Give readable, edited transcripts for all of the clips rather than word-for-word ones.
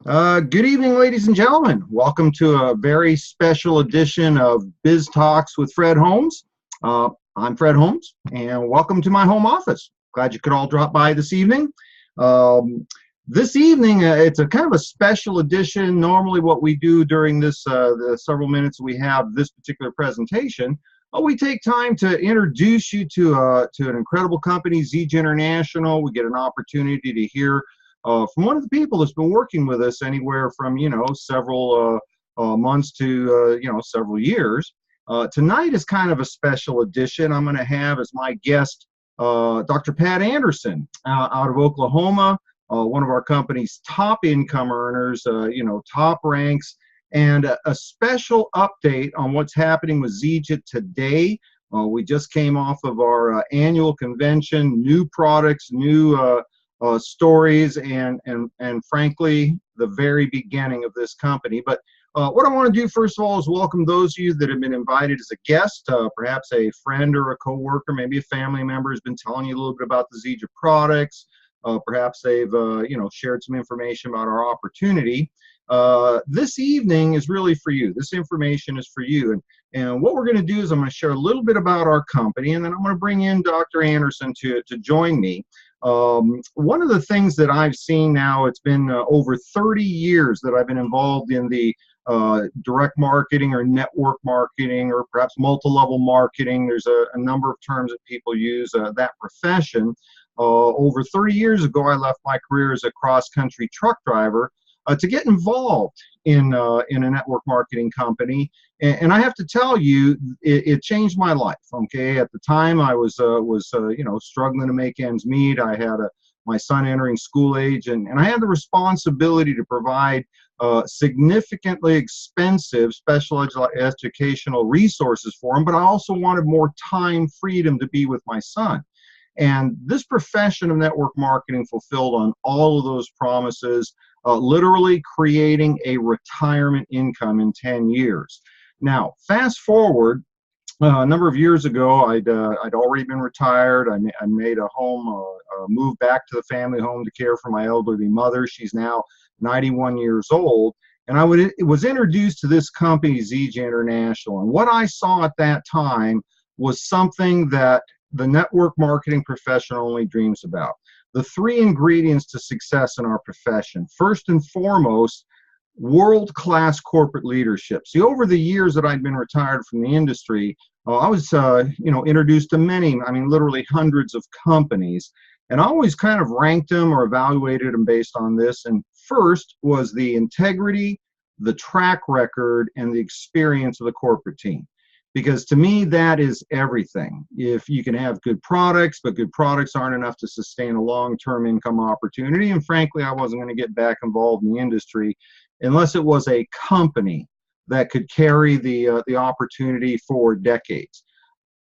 Good evening, ladies and gentlemen. Welcome to a very special edition of Biz Talks with Fred Holmes. I'm Fred Holmes, and welcome to my home office. Glad you could all drop by this evening. This evening, it's a kind of a special edition. Normally, what we do during the several minutes we have this particular presentation, we take time to introduce you to an incredible company, Zeege International. We get an opportunity to hear from one of the people that's been working with us anywhere from several months to several years. Tonight is kind of a special edition. I'm going to have as my guest Dr. Pat Andersen out of Oklahoma, one of our company's top income earners, top ranks, and a special update on what's happening with Zeege today. We just came off of our annual convention, new products, new stories, and frankly, the very beginning of this company. But what I want to do first of all is welcome those of you that have been invited as a guest. Perhaps a friend or a coworker, maybe a family member has been telling you a little bit about the Zeege products. Perhaps they've shared some information about our opportunity. This evening is really for you. This information is for you. And what we're going to do is I'm going to share a little bit about our company, and then I'm going to bring in Dr. Andersen to join me. One of the things that I've seen now, it's been over 30 years that I've been involved in the direct marketing or network marketing or perhaps multi-level marketing. There's a number of terms that people use, that profession. Over 30 years ago, I left my career as a cross-country truck driver to get involved in a network marketing company, and I have to tell you, it changed my life. Okay, at the time I was struggling to make ends meet. I had my son entering school age, and I had the responsibility to provide significantly expensive special educational resources for him, but I also wanted more time freedom to be with my son. And this profession of network marketing fulfilled on all of those promises, literally creating a retirement income in 10 years. Now, fast forward a number of years ago, I'd already been retired. I made a move back to the family home to care for my elderly mother. She's now 91 years old. And I was introduced to this company, Zeege International. And what I saw at that time was something that the network marketing profession only dreams about. The three ingredients to success in our profession. First and foremost, world-class corporate leadership. See, over the years that I'd been retired from the industry, I was introduced to many, literally hundreds of companies, and I always kind of ranked them or evaluated them based on this. And first was the integrity, the track record, and the experience of the corporate team. Because to me, that is everything. If you can have good products, but good products aren't enough to sustain a long-term income opportunity, and frankly, I wasn't going to get back involved in the industry unless it was a company that could carry the opportunity for decades.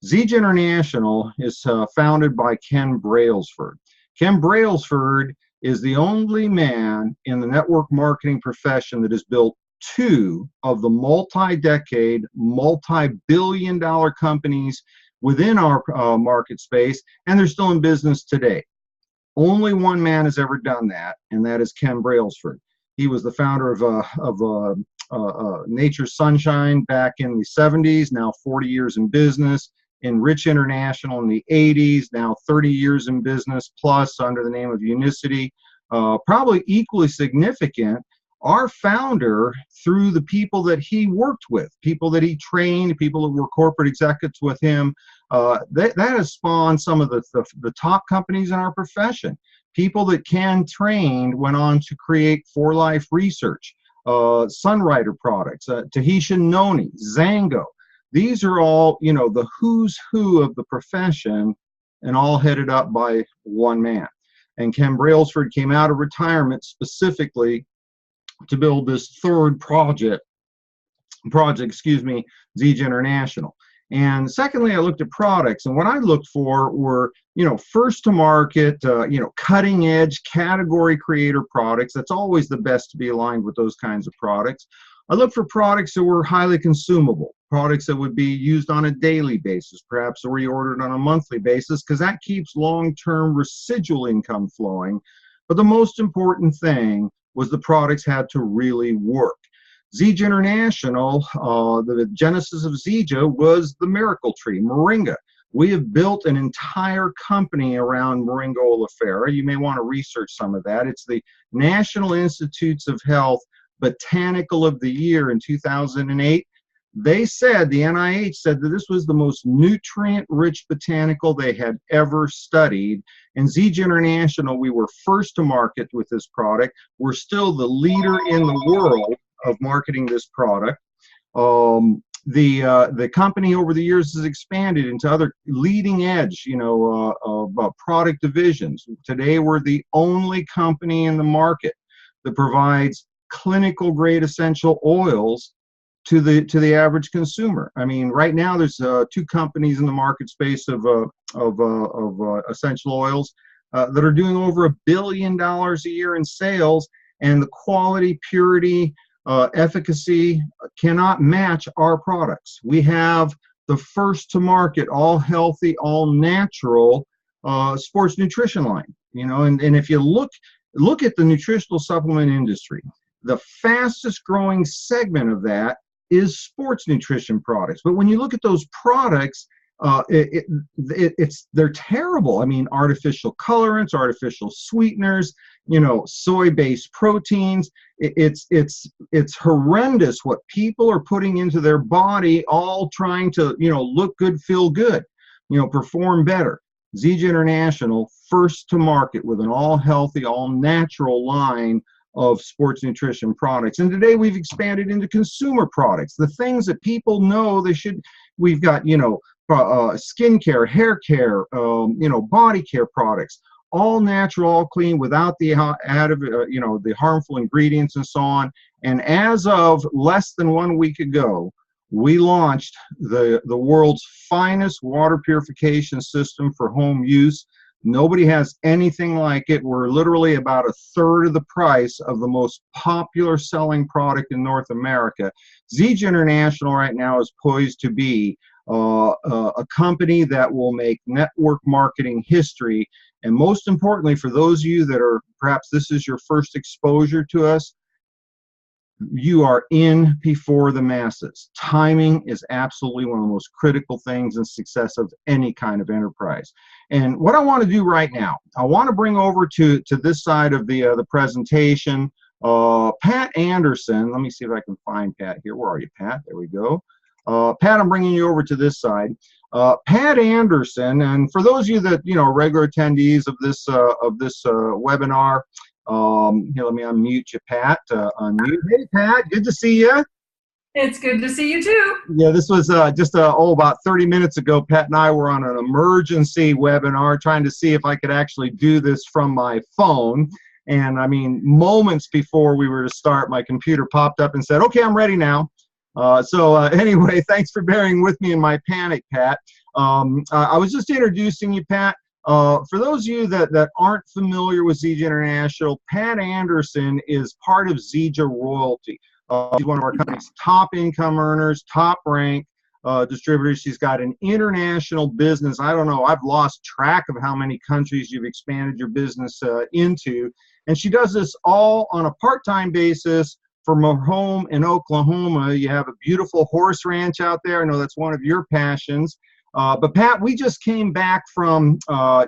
Zeege International is founded by Ken Brailsford. Ken Brailsford is the only man in the network marketing profession that has built two of the multi-decade, multi-billion-dollar companies within our market space, and they're still in business today. Only one man has ever done that, and that is Ken Brailsford. He was the founder of Nature's Sunshine back in the 70s, now 40 years in business. Enrich International in the 80s, now 30 years in business, plus under the name of Unicity. Probably equally significant, our founder, through the people that he worked with, people that he trained, people that were corporate executives with him, that has spawned some of the top companies in our profession. People that Ken trained went on to create For Life Research, Sunrider Products, Tahitian Noni, Zango. These are all, the who's who of the profession, and all headed up by one man. And Ken Brailsford came out of retirement specifically to build this third project, Zeege International. And secondly, I looked at products, and what I looked for were, first to market, cutting edge category creator products. That's always the best to be aligned with those kinds of products. I looked for products that were highly consumable, products that would be used on a daily basis, perhaps reordered on a monthly basis, because that keeps long-term residual income flowing. But the most important thing was the products had to really work. Zija International, the genesis of Zija was the miracle tree, Moringa. We have built an entire company around Moringa oleifera. You may want to research some of that. It's the National Institutes of Health Botanical of the Year in 2008. They said, the NIH said that this was the most nutrient-rich botanical they had ever studied. And Zija International, we were first to market with this product. We're still the leader in the world of marketing this product. The company over the years has expanded into other leading edge, product divisions. Today, we're the only company in the market that provides clinical grade essential oils to the average consumer. I mean, right now there's two companies in the market space of essential oils that are doing over $1 billion a year in sales, and the quality, purity, efficacy cannot match our products. We have the first to market, all healthy, all natural sports nutrition line. And if you look at the nutritional supplement industry, the fastest growing segment of that is sports nutrition products. But when you look at those products, they're terrible. I mean, artificial colorants, artificial sweeteners, soy-based proteins. It's horrendous what people are putting into their body, all trying to look good, feel good, perform better. Zija International, first to market with an all healthy, all natural line of sports nutrition products. And today we've expanded into consumer products, the things that people know they should. We've got skincare, hair care, body care products, all natural, all clean, without the the harmful ingredients and so on. And as of less than 1 week ago, we launched the world's finest water purification system for home use. Nobody has anything like it. We're literally about 1/3 of the price of the most popular selling product in North America. Zija International right now is poised to be a company that will make network marketing history. And most importantly, for those of you that are, perhaps this is your first exposure to us, you are in before the masses. Timing is absolutely one of the most critical things in success of any kind of enterprise. And what I want to do right now, I want to bring over to this side of the presentation, Pat Andersen. Let me see if I can find Pat here. Where are you, Pat? There we go. Pat, I'm bringing you over to this side. Pat Andersen, and for those of you that regular attendees of this webinar, here, let me unmute you, Pat. Unmute. Hey, Pat, good to see you. It's good to see you too. Yeah, this was just about 30 minutes ago. Pat and I were on an emergency webinar trying to see if I could actually do this from my phone. And I mean, moments before we were to start, my computer popped up and said, "Okay, I'm ready now." Anyway, thanks for bearing with me in my panic, Pat. I was just introducing you, Pat. For those of you that aren't familiar with Zija International, Pat Andersen is part of Zija Royalty. She's one of our company's top income earners, top rank distributors. She's got an international business. I don't know, I've lost track of how many countries you've expanded your business into. And she does this all on a part-time basis from her home in Oklahoma. You have a beautiful horse ranch out there. I know that's one of your passions. But Pat, we just came back from our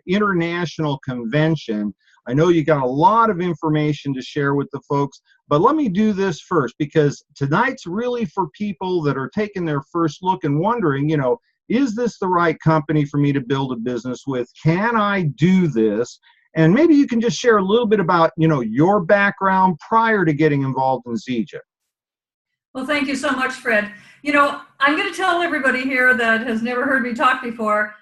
international convention. I know you got a lot of information to share with the folks, but let me do this first, because tonight's really for people that are taking their first look and wondering, is this the right company for me to build a business with? Can I do this? And maybe you can just share a little bit about, your background prior to getting involved in Zija. Well, thank you so much, Fred. I'm going to tell everybody here that has never heard me talk before,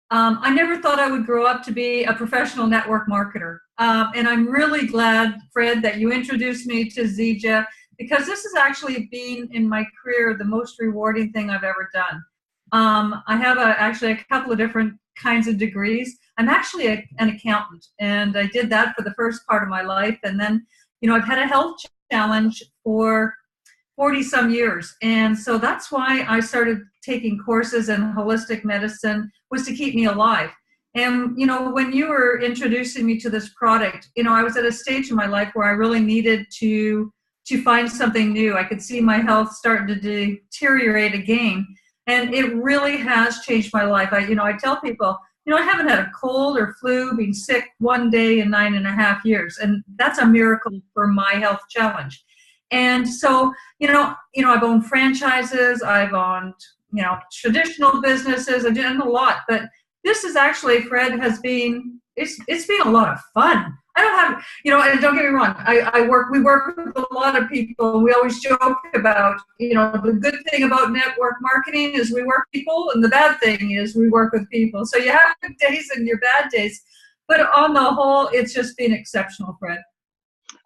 I never thought I would grow up to be a professional network marketer. And I'm really glad, Fred, that you introduced me to Zija, because this has actually been, in my career, the most rewarding thing I've ever done. I have actually a couple of different kinds of degrees. I'm actually an accountant, and I did that for the first part of my life. And then, I've had a health challenge for 40-some years. And so that's why I started taking courses in holistic medicine, was to keep me alive. And, when you were introducing me to this product, I was at a stage in my life where I really needed to find something new. I could see my health starting to deteriorate again. And it really has changed my life. I tell people, I haven't had a cold or flu, been sick one day in 9.5 years. And that's a miracle for my health challenge. And so, I've owned franchises, I've owned, traditional businesses, I've done a lot, but this is actually, Fred, it's been a lot of fun. I don't have, and don't get me wrong, we work with a lot of people. We always joke about, the good thing about network marketing is we work people, and the bad thing is we work with people. So you have good days and your bad days, but on the whole, it's just been exceptional, Fred.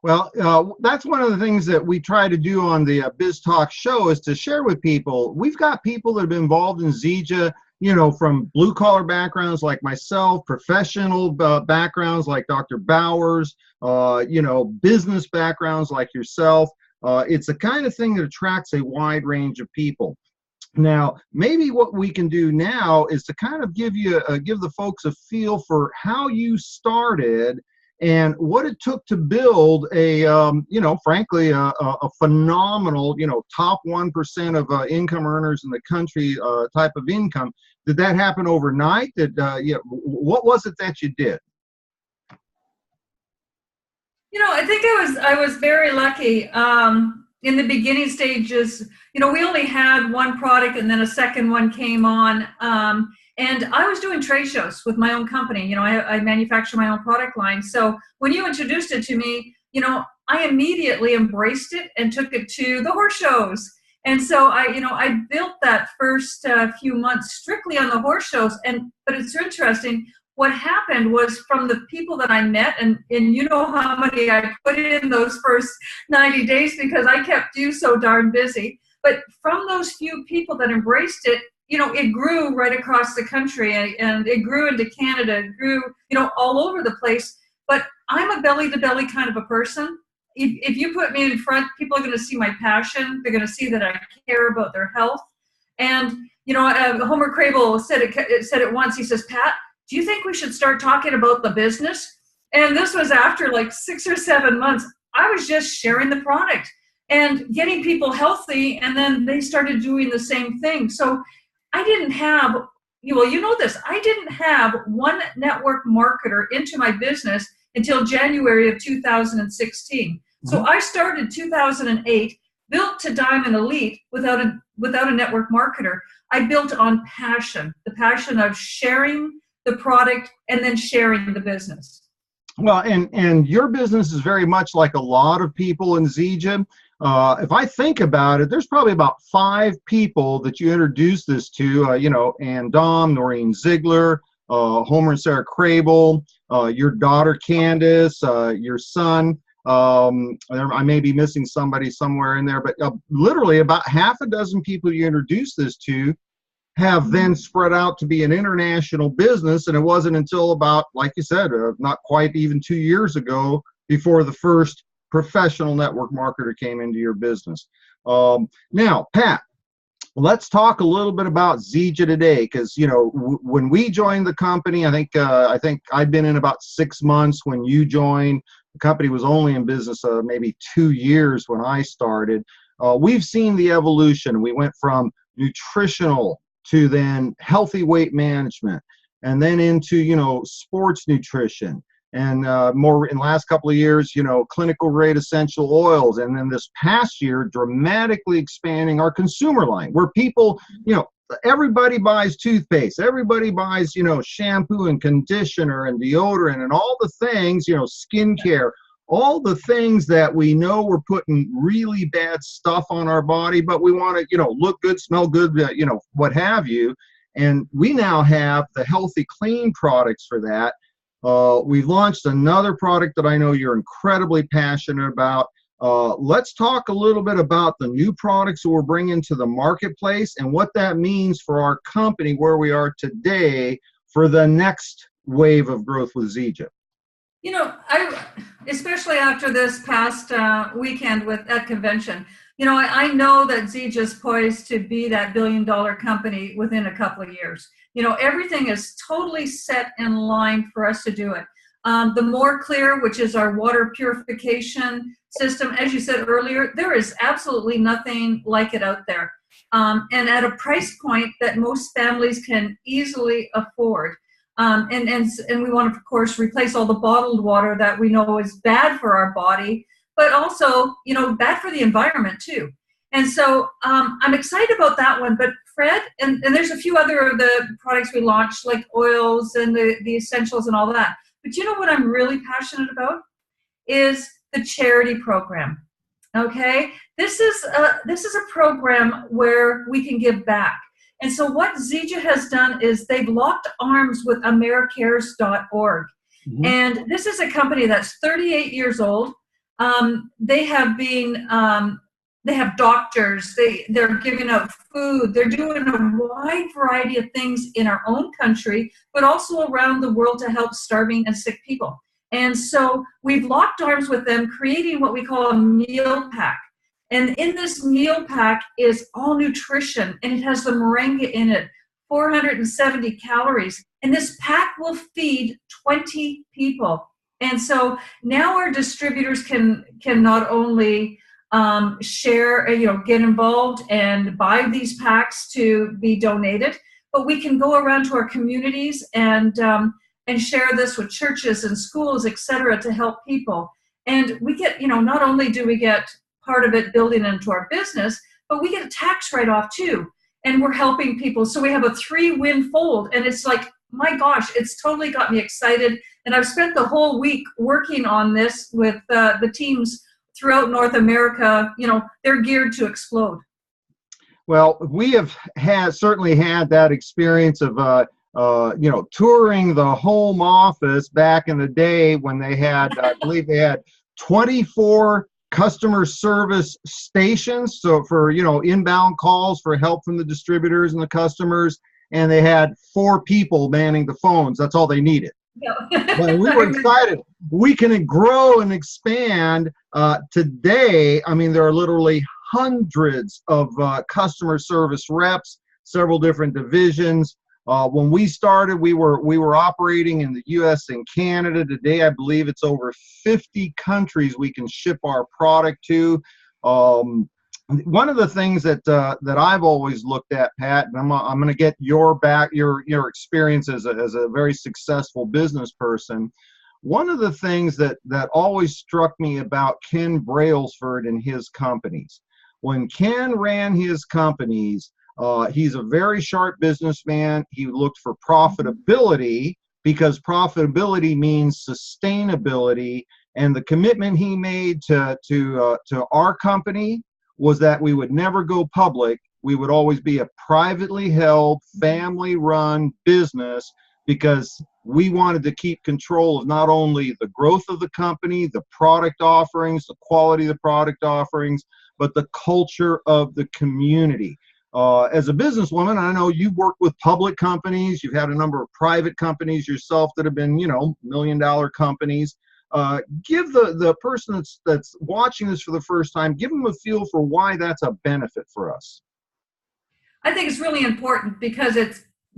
Well, that's one of the things that we try to do on the Biz Talk show is to share with people. We've got people that have been involved in Zija, from blue collar backgrounds like myself, professional backgrounds like Dr. Bowers, business backgrounds like yourself. It's the kind of thing that attracts a wide range of people. Now, maybe what we can do now is to kind of give the folks a feel for how you started and what it took to build frankly, a phenomenal, top 1% of income earners in the country type of income. Did that happen overnight? What was it that you did? I think I was very lucky. In the beginning stages, we only had one product and then a second one came on. And I was doing trade shows with my own company. I manufacture my own product line. So when you introduced it to me, I immediately embraced it and took it to the horse shows. And so I built that first few months strictly on the horse shows. But it's interesting. What happened was from the people that I met, and how many I put in those first 90 days because I kept you so darn busy. But from those few people that embraced it, it grew right across the country, and it grew into Canada, it grew, all over the place. But I'm a belly-to-belly kind of a person. If you put me in front, people are going to see my passion. They're going to see that I care about their health. And, Homer Crable said it once. He says, Pat, do you think we should start talking about the business? And this was after like 6 or 7 months. I was just sharing the product and getting people healthy, and then they started doing the same thing. So I didn't have, I didn't have one network marketer into my business until January of 2016. Mm-hmm. So I started 2008, built to Diamond Elite without a network marketer. I built on passion, the passion of sharing the product and then sharing the business. Well, and your business is very much like a lot of people in Zija. If I think about it, there's probably about 5 people that you introduced this to, Ann Dom, Noreen Ziegler, Homer and Sarah Crable, your daughter Candace, your son. I may be missing somebody somewhere in there, but literally about half a dozen people you introduced this to have then spread out to be an international business. And it wasn't until about, like you said, not quite even 2 years ago before the first professional network marketer came into your business. Now, Pat, let's talk a little bit about Zija today, because when we joined the company, I think I'd been in about 6 months when you joined. The company was only in business maybe 2 years when I started. We've seen the evolution. We went from nutritional to then healthy weight management, and then into sports nutrition. And more in the last couple of years, clinical grade essential oils. And then this past year, dramatically expanding our consumer line, where people, everybody buys toothpaste, everybody buys, shampoo and conditioner and deodorant and all the things, skincare, all the things that we know we're putting really bad stuff on our body, but we want to, look good, smell good, what have you. And we now have the healthy, clean products for that. We've launched another product that I know you're incredibly passionate about. Let's talk a little bit about the new products that we're bringing to the marketplace and what that means for our company, where we are today for the next wave of growth with Zija. I especially after this past weekend at convention, I know that Zija is poised to be that billion-dollar company within a couple of years. Everything is totally set in line for us to do it. The More Clear, which is our water purification system, as you said earlier, there is absolutely nothing like it out there. And at a price point that most families can easily afford. And we want to, of course, replace all the bottled water that we know is bad for our body, but also, bad for the environment too. And so I'm excited about that one. But Fred, and there's a few other of the products we launched, like oils and the essentials and all that. But what I'm really passionate about is the charity program. Okay, this is a program where we can give back. And so what Zija has done is they've locked arms with AmeriCares.org. Mm-hmm. And this is a company that's 38 years old. They have doctors, they're giving out food, they're doing a wide variety of things in our own country, but also around the world to help starving and sick people. And so we've locked arms with them, creating what we call a meal pack. And in this meal pack is all nutrition, and it has the moringa in it, 470 calories. And this pack will feed 20 people. And so now our distributors can not only share, get involved and buy these packs to be donated, but we can go around to our communities and share this with churches and schools, et cetera, to help people. And we get, not only do we get part of it building into our business, but we get a tax write-off too. And we're helping people. So we have a 3-win fold. And it's like, my gosh, it's totally got me excited. And I've spent the whole week working on this with the teams throughout North America. They're geared to explode. Well, we have certainly had that experience of touring the home office back in the day when they had, I believe they had 24 customer service stations. So for, inbound calls for help from the distributors and the customers, and they had 4 people manning the phones. That's all they needed. Well, we were excited. We can grow and expand. Today, there are literally hundreds of customer service reps, several different divisions. When we started, we were operating in the U.S. and Canada. Today, I believe it's over 50 countries we can ship our product to. One of the things that I've always looked at, Pat, and I'm going to get your experience as a very successful business person. One of the things that always struck me about Ken Brailsford and his companies, when Ken ran his companies, he's a very sharp businessman. He looked for profitability because profitability means sustainability. And the commitment he made to our company was that we would never go public. We would always be a privately held, family-run business because we wanted to keep control of not only the growth of the company, the product offerings, the quality of the product offerings, but the culture of the community. As a businesswoman, I know you've worked with public companies. You've had a number of private companies yourself that have been, million-dollar companies. Give the person that's watching this for the first time, give them a feel for why that's a benefit for us. I think it's really important because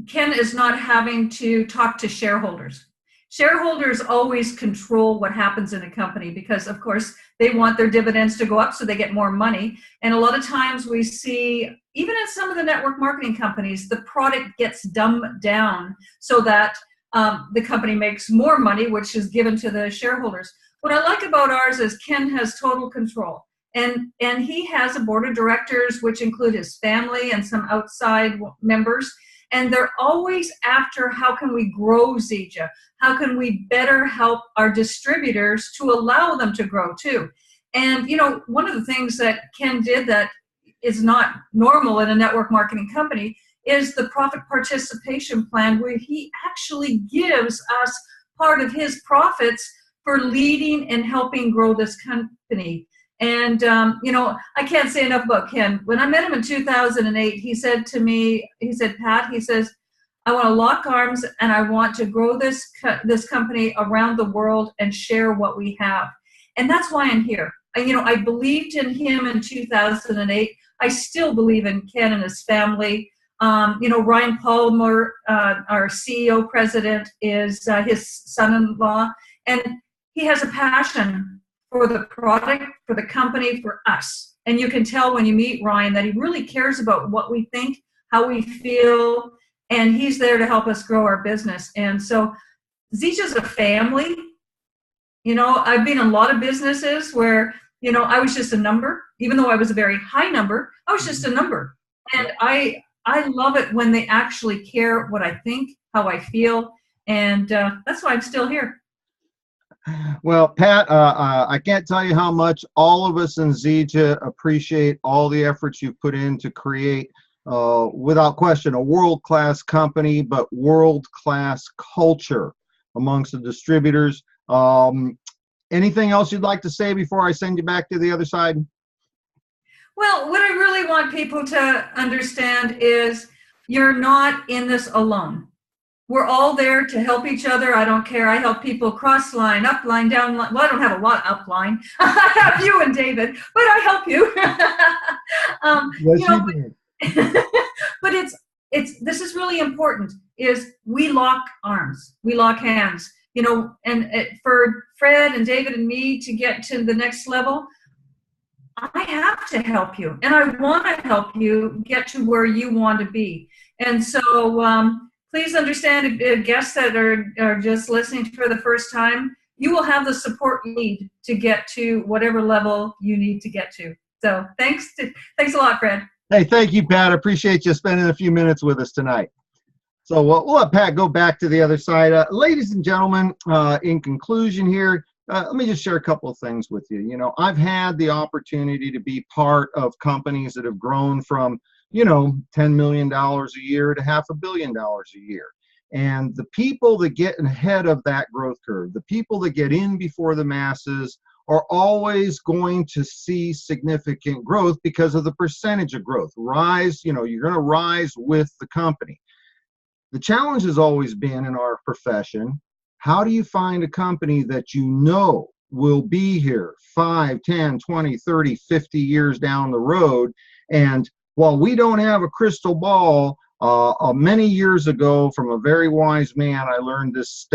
Ken is not having to talk to shareholders. Shareholders always control what happens in a company because, of course, they want their dividends to go up so they get more money. And a lot of times we see, even in some of the network marketing companies, the product gets dumbed down so that the company makes more money, which is given to the shareholders. What I like about ours is Ken has total control. And he has a board of directors, which include his family and some outside members. And they're always after how can we grow Zija? How can we better help our distributors to allow them to grow too? And, one of the things that Ken did that is not normal in a network marketing company is the profit participation plan, where he actually gives us part of his profits for leading and helping grow this company. And, I can't say enough about Ken. When I met him in 2008, he said to me, Pat, he says, I want to lock arms and I want to grow this company around the world and share what we have. And that's why I'm here. I believed in him in 2008. I still believe in Ken and his family. Ryan Palmer, our CEO president, is his son-in-law, and he has a passion for the product, for the company, for us. And you can tell when you meet Ryan that he really cares about what we think, how we feel, and he's there to help us grow our business. And so Zija's a family. I've been in a lot of businesses where, I was just a number. Even though I was a very high number, I was just a number. And I love it when they actually care what I think, how I feel, and that's why I'm still here. Well, Pat, I can't tell you how much all of us in Zija appreciate all the efforts you've put in to create, without question, a world-class company, but world-class culture amongst the distributors. Anything else you'd like to say before I send you back to the other side? Well, what I really want people to understand is you're not in this alone. We're all there to help each other. I don't care. I help people cross line, up line, down line. Well, I don't have a lot up line. I have you and David, but I help you. Yes, you do. But this is really important, is we lock arms, we lock hands, and for Fred and David and me to get to the next level, I have to help you, and I want to help you get to where you want to be. And so please understand, guests that are just listening for the first time, you will have the support you need to get to whatever level you need to get to. So thanks a lot, Fred. Hey, thank you, Pat. I appreciate you spending a few minutes with us tonight. So we'll let Pat go back to the other side. Ladies and gentlemen, in conclusion here, let me just share a couple of things with you. I've had the opportunity to be part of companies that have grown from, $10 million a year to $500 million a year. And the people that get ahead of that growth curve, the people that get in before the masses, are always going to see significant growth because of the percentage of growth. Rise, you're going to rise with the company. The challenge has always been in our profession, how do you find a company that will be here 5, 10, 20, 30, 50 years down the road? And while we don't have a crystal ball, many years ago from a very wise man, I learned this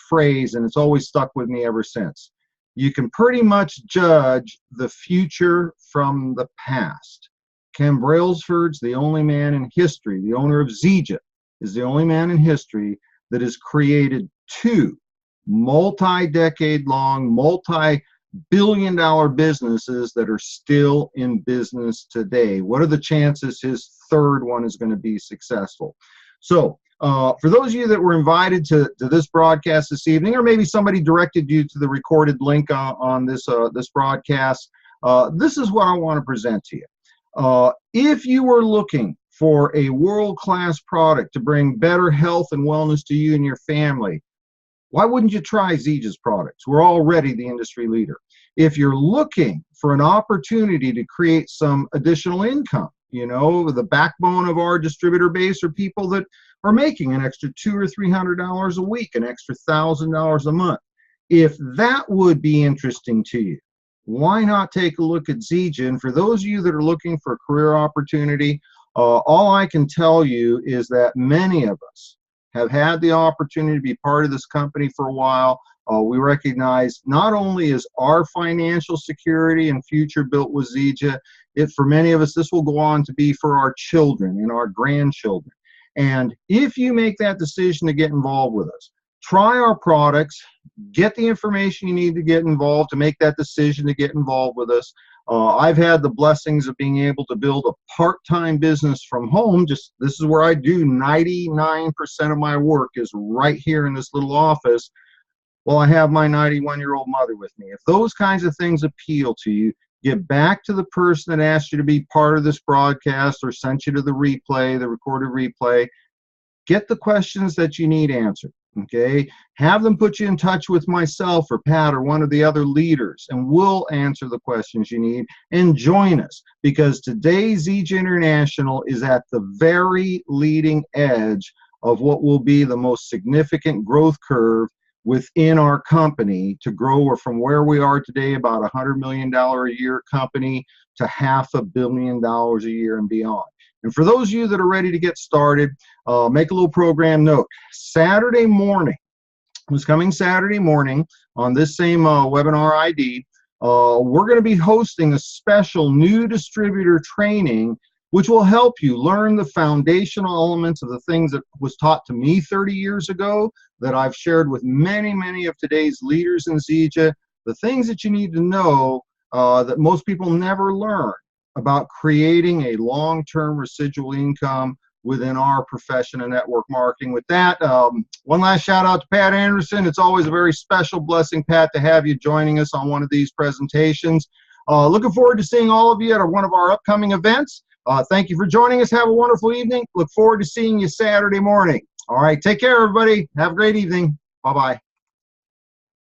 phrase, and it's always stuck with me ever since. You can pretty much judge the future from the past. Ken Brailsford's the only man in history, the owner of Zija, is the only man in history that has created 2 multi-decade-long, multi-billion-dollar businesses that are still in business today. What are the chances his third one is going to be successful? So for those of you that were invited to this broadcast this evening, or maybe somebody directed you to the recorded link on this broadcast, this is what I want to present to you. If you were looking for a world-class product to bring better health and wellness to you and your family, why wouldn't you try Zija's products? We're already the industry leader. If you're looking for an opportunity to create some additional income, the backbone of our distributor base are people that are making an extra $200 or $300 a week, an extra $1,000 a month. If that would be interesting to you, why not take a look at Zija? And for those of you that are looking for a career opportunity, all I can tell you is that many of us have had the opportunity to be part of this company for a while. We recognize not only is our financial security and future built with Zija, for many of us, this will go on to be for our children and our grandchildren. And if you make that decision to get involved with us, try our products, get the information you need to get involved, to make that decision to get involved with us. I've had the blessings of being able to build a part-time business from home. This is where I do 99% of my work is right here in this little office while I have my 91-year-old mother with me. If those kinds of things appeal to you, get back to the person that asked you to be part of this broadcast or sent you to the replay, the recorded replay. Get the questions that you need answered. Okay, have them put you in touch with myself or Pat or one of the other leaders, and we'll answer the questions you need. And join us, because today Zija International is at the very leading edge of what will be the most significant growth curve within our company to grow from where we are today, about $100 million a year company, to $500 million a year and beyond. And for those of you that are ready to get started, make a little program note. Saturday morning, this coming Saturday morning on this same webinar ID, we're going to be hosting a special new distributor training which will help you learn the foundational elements of the things that was taught to me 30 years ago, that I've shared with many, many of today's leaders in Zija, the things that you need to know that most people never learn about creating a long-term residual income within our profession of network marketing. With that, one last shout out to Pat Andersen. It's always a very special blessing, Pat, to have you joining us on one of these presentations. Looking forward to seeing all of you at one of our upcoming events. Thank you for joining us. Have a wonderful evening. Look forward to seeing you Saturday morning. All right, take care, everybody. Have a great evening. Bye-bye.